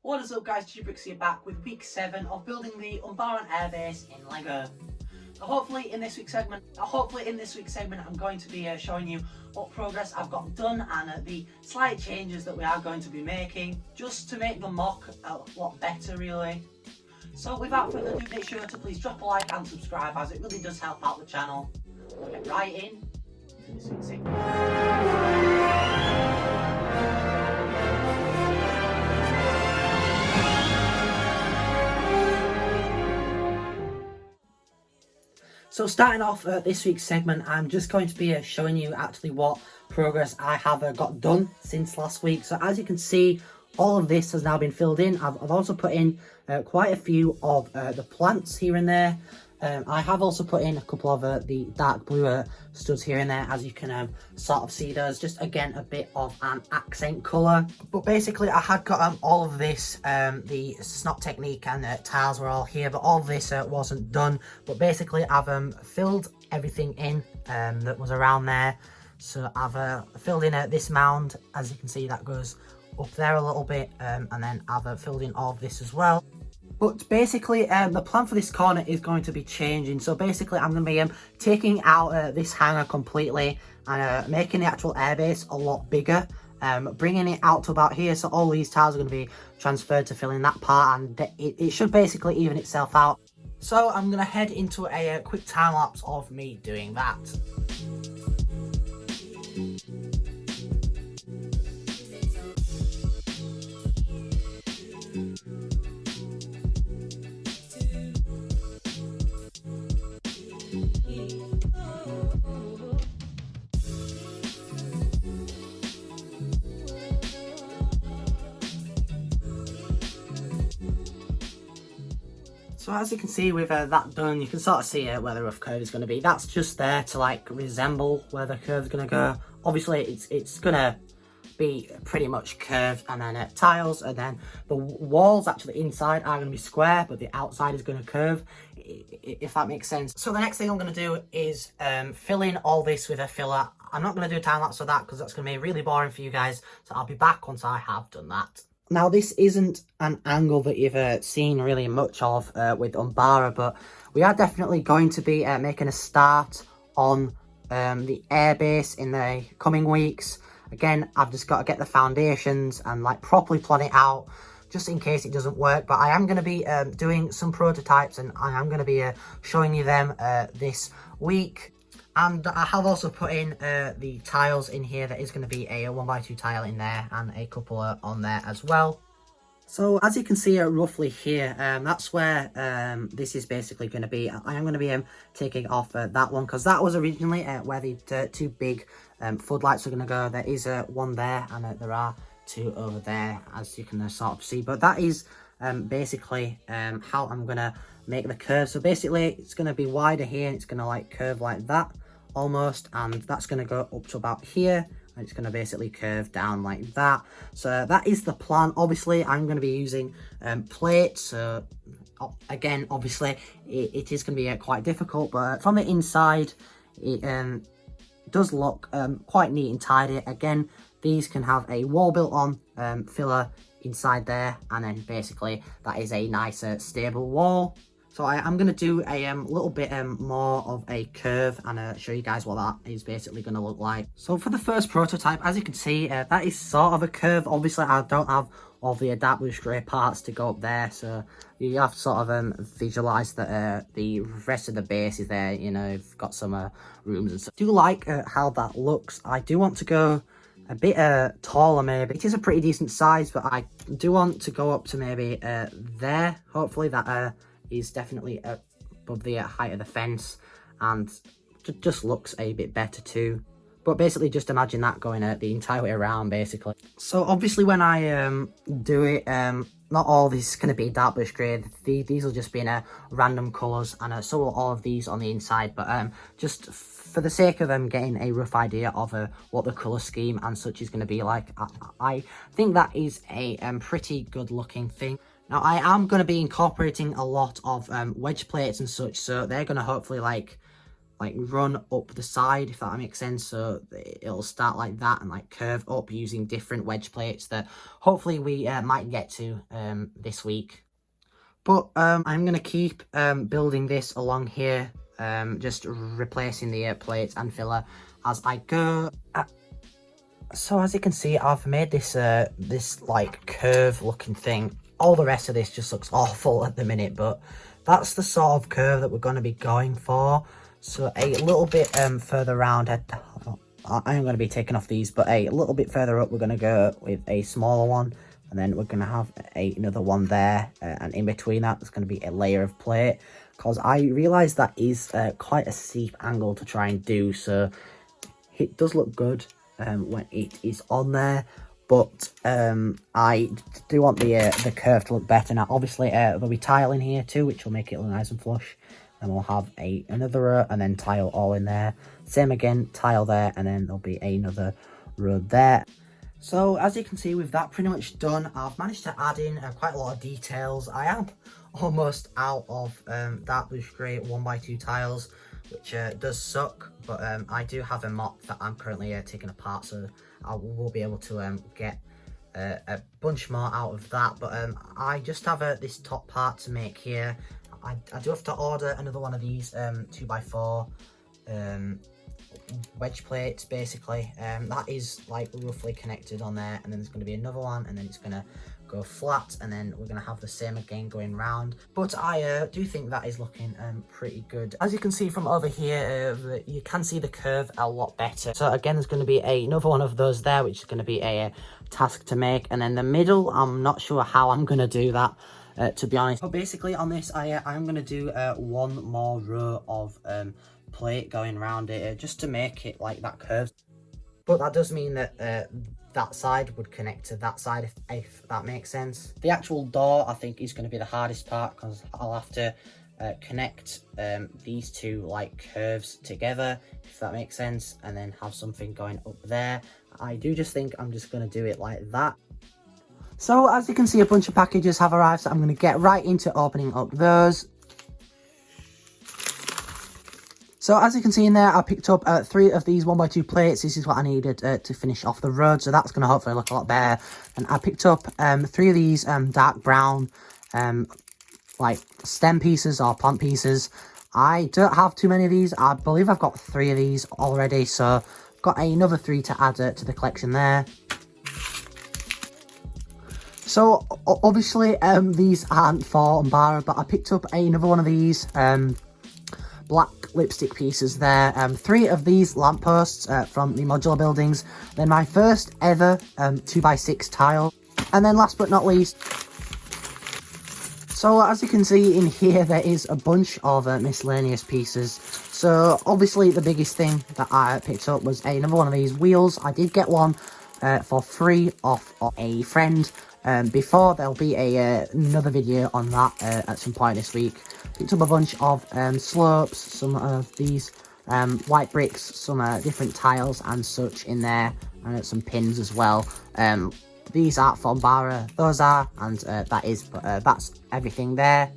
What is up guys, brix here back with week 7 of building the Umbaran Airbase in LEGO. Hopefully in this week's segment I'm going to be showing you what progress I've got done and the slight changes that we are going to be making just to make the mock a lot better really. So without further ado, make sure to please drop a like and subscribe as it really does help out the channel. We'll get right in to this week's segment. So starting off this week's segment, I'm just going to be showing you actually what progress I have got done since last week. So as you can see, all of this has now been filled in. I've also put in quite a few of the plants here and there. I have also put in a couple of the dark blue studs here and there, as you can sort of see. There's just again a bit of an accent colour, but basically I had got all of this, the snot technique and tiles were all here, but all of this wasn't done. But basically I've filled everything in that was around there. So I've filled in this mound, as you can see that goes up there a little bit, and then I've filled in all of this as well. But basically, the plan for this corner is going to be changing. So basically, I'm going to be taking out this hangar completely and making the actual airbase a lot bigger. Bringing it out to about here. So all these tiles are going to be transferred to fill in that part. And it should basically even itself out. So I'm going to head into a quick time lapse of me doing that. So as you can see with that done, you can sort of see where the rough curve is going to be. That's just there to like resemble where the curve is going to go. Obviously it's going to be pretty much curved, and then tiles, and then the walls actually inside are going to be square, but the outside is going to curve, if that makes sense. So the next thing I'm going to do is fill in all this with a filler. I'm not going to do a time lapse for that because that's going to be really boring for you guys. So I'll be back once I have done that. Now, this isn't an angle that you've seen really much of with UMBARA, but we are definitely going to be making a start on the airbase in the coming weeks. Again, I've just got to get the foundations and like properly plan it out just in case it doesn't work. But I am going to be doing some prototypes, and I am going to be showing you them this week. And I have also put in the tiles in here. There is going to be a 1x2 tile in there and a couple on there as well. So as you can see roughly here, that's where this is basically going to be. I am going to be taking off that one because that was originally where the two big floodlights are going to go. There is one there, and there are two over there, as you can sort of see. But that is basically how I'm going to make the curve. So basically it's going to be wider here, and it's going to like curve like that almost, and that's going to go up to about here, and it's going to basically curve down like that. So that is the plan. Obviously I'm going to be using plates, so again obviously it is going to be quite difficult, but from the inside it does look quite neat and tidy. Again, these can have a wall built on filler inside there, and then basically that is a nice stable wall. So I'm going to do a little bit more of a curve and show you guys what that is basically going to look like. So for the first prototype, as you can see, that is sort of a curve. Obviously, I don't have all the dark blue grey parts to go up there, so you have to sort of visualise that the rest of the base is there. You know, you've got some rooms and stuff. I do like how that looks. I do want to go a bit taller maybe. It is a pretty decent size, but I do want to go up to maybe there. Hopefully that is definitely above the height of the fence, and just looks a bit better too. But basically just imagine that going the entire way around basically. So obviously when I do it, not all this is going to be dark bluish grey. These will just be in random colours, and so will all of these on the inside. But just for the sake of getting a rough idea of what the colour scheme and such is going to be like, I think that is a pretty good looking thing. Now I am going to be incorporating a lot of wedge plates and such, so they're going to hopefully like like run up the side, if that makes sense. So it'll start like that and like curve up using different wedge plates that hopefully we might get to this week. But I'm gonna keep building this along here, just replacing the plates and filler as I go. So as you can see, I've made this this like curve looking thing. All the rest of this just looks awful at the minute, but that's the sort of curve that we're going to be going for. So a little bit further around, I am going to be taking off these, but a little bit further up we're going to go with a smaller one, and then we're going to have another one there, and in between that there's going to be a layer of plate, because I realise that is quite a steep angle to try and do, so it does look good when it is on there. But I do want the curve to look better. Now, obviously, there'll be tile in here too, which will make it look nice and flush. And we'll have another row and then tile all in there. Same again, tile there, and then there'll be another row there. So, as you can see, with that pretty much done, I've managed to add in quite a lot of details. I am almost out of dark bluish grey 1x2 tiles, which does suck, but I do have a mop that I'm currently taking apart, so I will be able to get a bunch more out of that. But I just have this top part to make here. I do have to order another one of these 2x4 wedge plates, basically. That is like roughly connected on there, and then there's going to be another one, and then it's going to go flat, and then we're going to have the same again going round. But I do think that is looking pretty good. As you can see from over here, you can see the curve a lot better. So again, there's going to be another one of those there, which is going to be a task to make. And then the middle, I'm not sure how I'm going to do that, to be honest. But basically on this, I'm going to do one more row of plate going around it, just to make it like that curve. But that does mean that that side would connect to that side, if that makes sense. The actual door, I think, is going to be the hardest part, because I'll have to connect these two like curves together, if that makes sense, and then have something going up there. I do just think I'm just going to do it like that. So as you can see, a bunch of packages have arrived, so I'm going to get right into opening up those. So as you can see in there, I picked up 3 of these 1x2 plates. This is what I needed to finish off the road, so that's going to hopefully look a lot better. And I picked up 3 of these dark brown like stem pieces or plant pieces. I don't have too many of these. I believe I've got 3 of these already, so I've got another 3 to add to the collection there. So obviously these aren't for UMBARA, but I picked up another one of these black lipstick pieces there, 3 of these lampposts from the modular buildings, then my first ever 2x6 tile, and then last but not least, so as you can see in here, there is a bunch of miscellaneous pieces. So obviously the biggest thing that I picked up was another one of these wheels. I did get one for free off of a friend before. There'll be another video on that at some point this week. Picked up a bunch of slopes, some of these white bricks, some different tiles and such in there, and some pins as well. These aren't for UMBARA, those are, and that is, but that's everything there.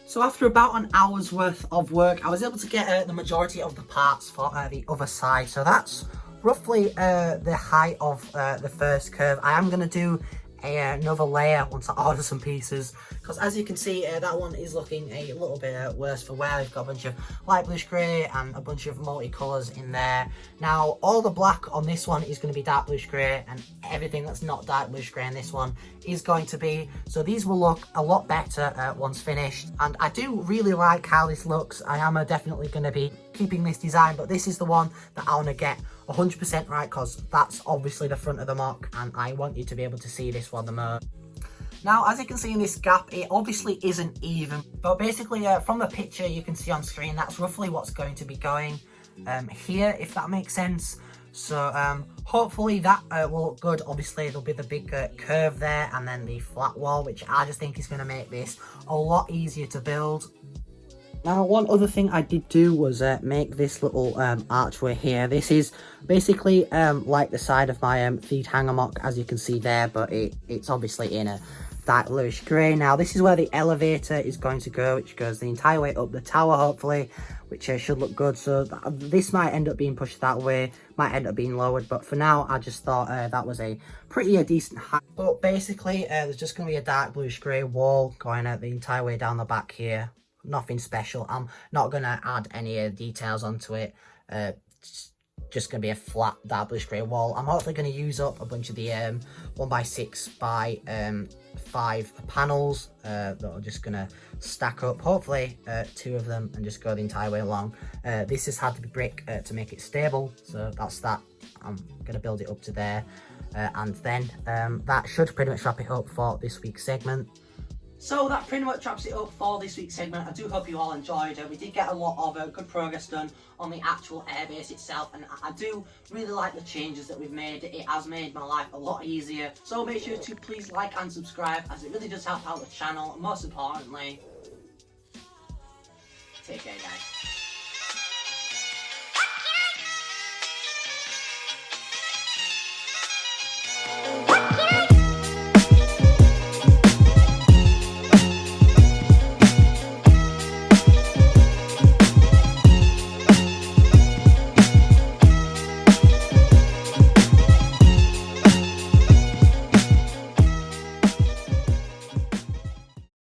So after about an hour's worth of work, I was able to get the majority of the parts for the other side. So that's roughly the height of the first curve. I am going to do another layer once I order some pieces, because as you can see, that one is looking a little bit worse for wear. We've got a bunch of light bluish grey and a bunch of multicolours in there. Now all the black on this one is going to be dark bluish grey, and everything that's not dark bluish grey in this one is going to be, so these will look a lot better once finished. And I do really like how this looks. I am definitely going to be keeping this design, but this is the one that I want to get 100% right, because that's obviously the front of the mock, and I want you to be able to see this one the most. Now, as you can see in this gap, it obviously isn't even, but basically from the picture you can see on screen, that's roughly what's going to be going here, if that makes sense. So hopefully that will look good. Obviously there'll be the big curve there, and then the flat wall, which I just think is going to make this a lot easier to build. Now, one other thing I did do was make this little archway here. This is basically like the side of my feed hanger mock, as you can see there, but it's obviously in a dark bluish grey. Now this is where the elevator is going to go, which goes the entire way up the tower hopefully, which should look good. So this might end up being pushed that way, might end up being lowered, but for now I just thought that was a pretty decent height. But basically there's just going to be a dark bluish grey wall going out the entire way down the back here. Nothing special. I'm not going to add any details onto it. Just going to be a flat dark bluish grey wall. I'm hopefully going to use up a bunch of the 1x6 by 5 panels that are just going to stack up, hopefully 2 of them, and just go the entire way along. This has had to be brick to make it stable, so that's that. I'm going to build it up to there, and then that should pretty much wrap it up for this week's segment. So that pretty much wraps it up for this week's segment. I do hope you all enjoyed it. We did get a lot of good progress done on the actual airbase itself, and I do really like the changes that we've made. It has made my life a lot easier. So make sure to please like and subscribe, as it really does help out the channel, and most importantly, take care guys.